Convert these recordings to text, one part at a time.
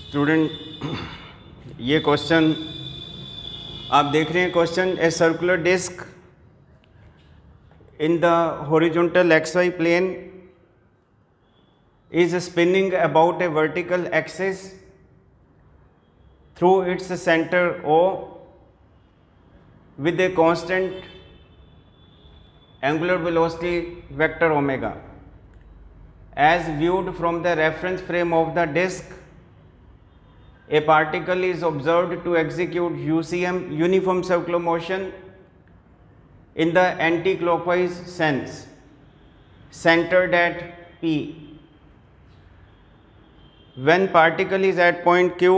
Student, ये question आप देख रहे हैं। Question, A circular disc in the horizontal xy plane is spinning about a vertical axis through its center O with a constant angular velocity vector omega. As viewed from the reference frame of the disk, a particle is observed to execute UCM, uniform circular motion, in the anti-clockwise sense, centered at P. When particle is at point Q,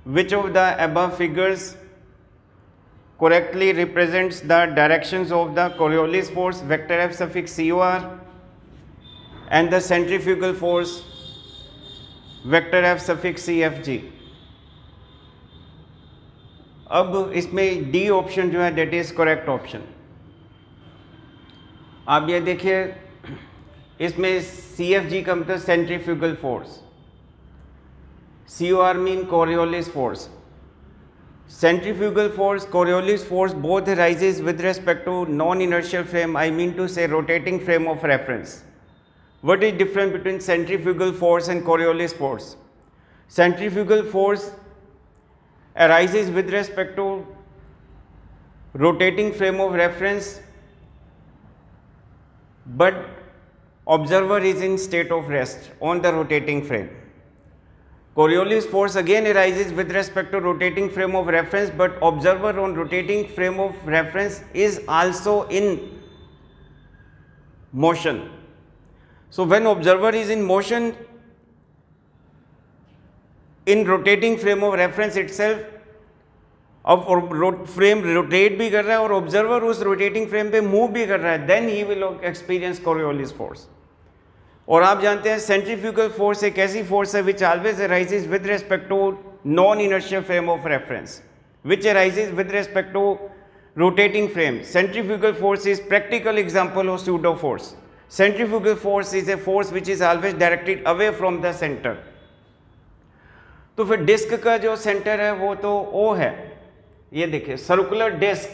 which of the above figures correctly represents the directions of the Coriolis force vector F suffix COR and the centrifugal force vector F suffix CFG? अब इसमें D option जो है that is correct option. आप ये देखिए, इसमें C F G का मतलब centrifugal force, C O R mean Coriolis force. Centrifugal force, Coriolis force both arises with respect to non inertial frame, I mean to say rotating frame of reference. What is difference between centrifugal force and Coriolis force? Centrifugal force arises with respect to rotating frame of reference, but observer is in state of rest on the rotating frame. Coriolis force again arises with respect to rotating frame of reference, but observer on rotating frame of reference is also in motion. So when observer is in motion in rotating frame of reference itself, अब frame rotate भी कर रहा है और observer उस rotating frame पे move भी कर रहा है, then he will experience Coriolis force. और आप जानते हैं सेंट्रीफ्यूगल फोर्स एक ऐसी फोर्स है which always arises with respect to non inertial frame of reference, which arises with respect to rotating frame. Centrifugal force is practical example of pseudo force. Centrifugal force is a force which is always directed away from the centre. तो फिर disc का जो centre है वो तो ओ है। ये देखिए, circular disc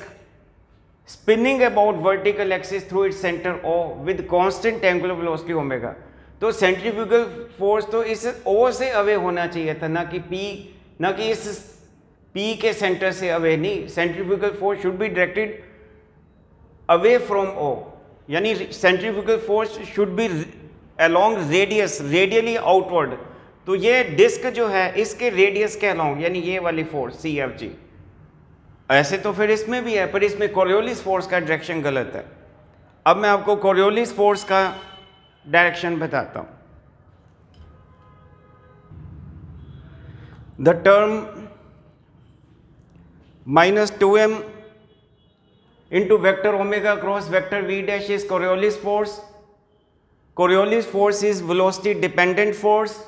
spinning about vertical axis through its centre O with constant angular velocity omega. तो सेंट्रीफ्यूगल फोर्स तो इस ओ से अवे होना चाहिए था, ना कि पी, ना कि इस पी के सेंटर से अवे नहीं। Centrifugal force should be directed away from O, यानी centrifugal force should be along radius, radially outward. तो ये डिस्क जो है इसके रेडियस के अलोंग, यानी ये वाली फोर्स सी एफ जी। ऐसे तो फिर इसमें भी है, पर इसमें कोरियोलिस फोर्स का डायरेक्शन गलत है। अब मैं आपको कोरियोलिस फोर्स का डायरेक्शन बताता हूं। The term -2m into vector omega cross vector v dash is Coriolis force. Coriolis force is velocity dependent force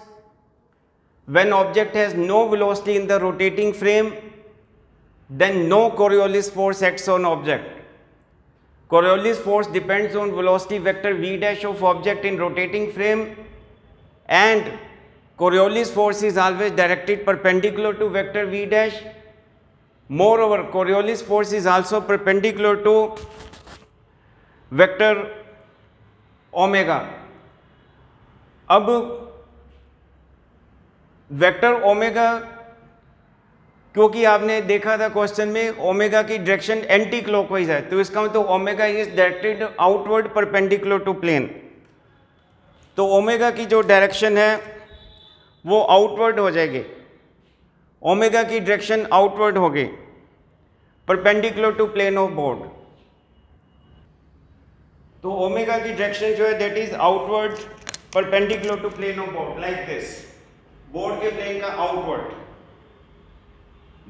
when object has no velocity in the rotating frame, then no Coriolis force acts on object. Coriolis force depends on velocity vector v dash of object in rotating frame, and Coriolis force is always directed perpendicular to vector v dash. Moreover, Coriolis force is also perpendicular to vector omega. अब vector omega, क्योंकि आपने देखा था question में omega की direction anti clockwise है, तो इसका मतलब omega is directed outward perpendicular to plane. तो ओमेगा की जो डायरेक्शन है वो आउटवर्ड हो जाएगी, ओमेगा की डायरेक्शन आउटवर्ड होगी perpendicular to plane of board. तो ओमेगा की डायरेक्शन जो है that is outward perpendicular to plane of board, like this. Board के प्लेन का आउटवर्ड,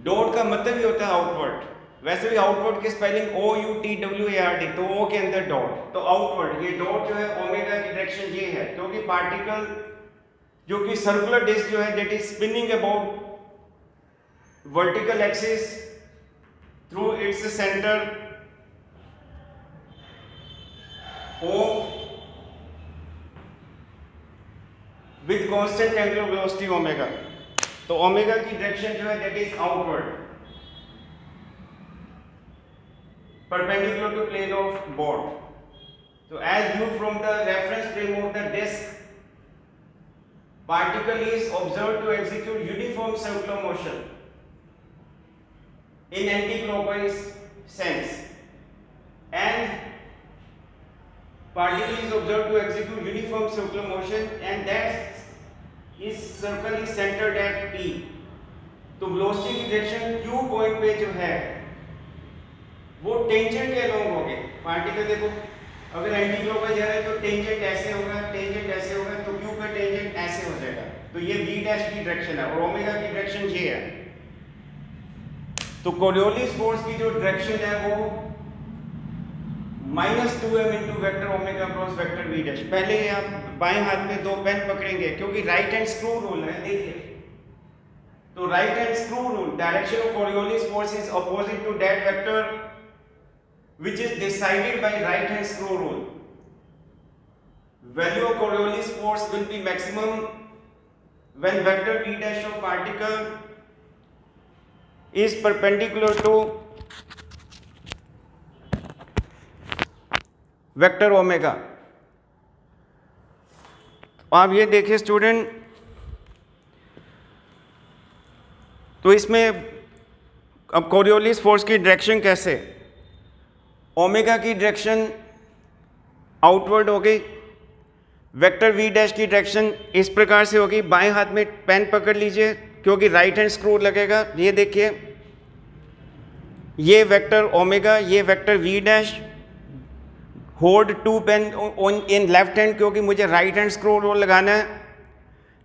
डॉट का मतलब ही होता है आउटवर्ड। वैसे भी आउटवर्ड की spelling O U T W A R D, तो ओ के अंदर डॉट, तो आउटवर्ड। ये डॉट जो है ओमेगा की डायरेक्शन ये है, क्योंककि पार्टिकल जो कि सर्कुलर डिस्क जो है that is spinning about vertical axis through its centre O with constant angular velocity omega. तो ओमेगा की डायरेक्शन जो है that is outward, perpendicular to plane of board. So as viewed from the reference frame of the disk, particle is observed to execute uniform circular motion in anti-clockwise sense, and particle is observed to execute uniform circular motion, and that is circle is centered at P. तो velocity की direction Q point पे जो है वो tangent के along होंगे। Particle देखो अगर एंटी क्लॉकवाइज जा रहा है तो टेंजेंट ऐसे होगा, टेंजेंट ऐसे होगा, तो Q पे टेंजेंट ऐसे हो जाएगा। तो ये V डैश की डायरेक्शन है और ओमेगा की डायरेक्शन ये है। तो कोरियोलिस फोर्स की जो डायरेक्शन है वो -2m into vector omega cross vector V dash. पहले आप बाएं हाथ में दो पेन पकड़ेंगे क्योंकि राइट हैंड स्क्रू रूल है, देखिए। तो right hand screw rule, direction of Coriolis force is opposite to that vector which is decided by right hand screw rule. Value of Coriolis force will be maximum when vector v dash of particle is perpendicular to vector omega. आप ये देखिए student, तो इसमें अब Coriolis force की direction कैसे, omega की direction outward हो गई, वेक्टर वी डैश की डायरेक्शन इस प्रकार से होगी। बाएं हाथ में पेन पकड़ लीजिए क्योंकि राइट हैंड स्क्रू लगेगा। ये देखिए, ये वेक्टर ओमेगा, ये vector V dash. Hold to pen on in left hand क्योंकि मुझे राइट हैंड स्क्रू रोल लगाना है।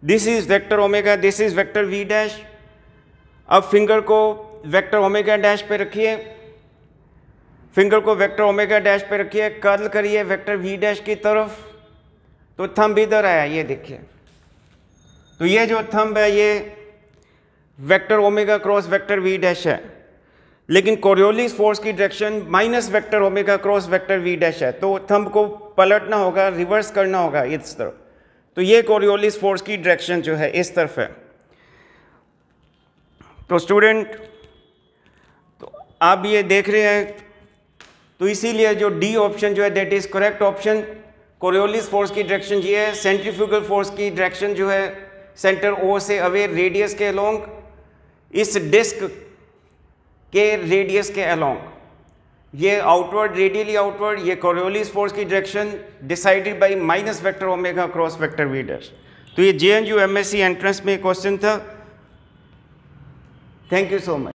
This is vector omega, this is vector V dash. अब फिंगर को वेक्टर ओमेगा डैश पे रखिए, फिंगर को वेक्टर ओमेगा डैश पे रखिए, कर्ल करिए वेक्टर वी डैश की तरफ, तो थंब इधर आया, ये देखिए। तो ये जो थंब है ये vector omega cross vector V dash है, लेकिन कोरियोलिस फोर्स की direction minus vector omega cross vector V dash है, तो थंब को पलटना होगा, रिवर्स करना होगा इस तरफ। तो ये कोरियोलिस फोर्स की डायरेक्शन जो है इस तरफ है। तो स्टूडेंट, तो आप ये देख रहे हैं, तो इसीलिए जो डी ऑप्शन जो है that is correct option. Coriolis force की डायरेक्शन ये है। सेंट्रीफ्यूगल फोर्स की डायरेक्शन जो है सेंटर ओ से अवे रेडियस के अलोंग, इस डिस्क के रेडियस के अलोंग, ये आउटवर्ड, रेडियली आउटवर्ड। ये कोरियोलिस फोर्स की direction decided by minus vector omega cross vector V dash. तो ये JNU MSc एंट्रेंस में क्वेश्चन था। Thank you so much.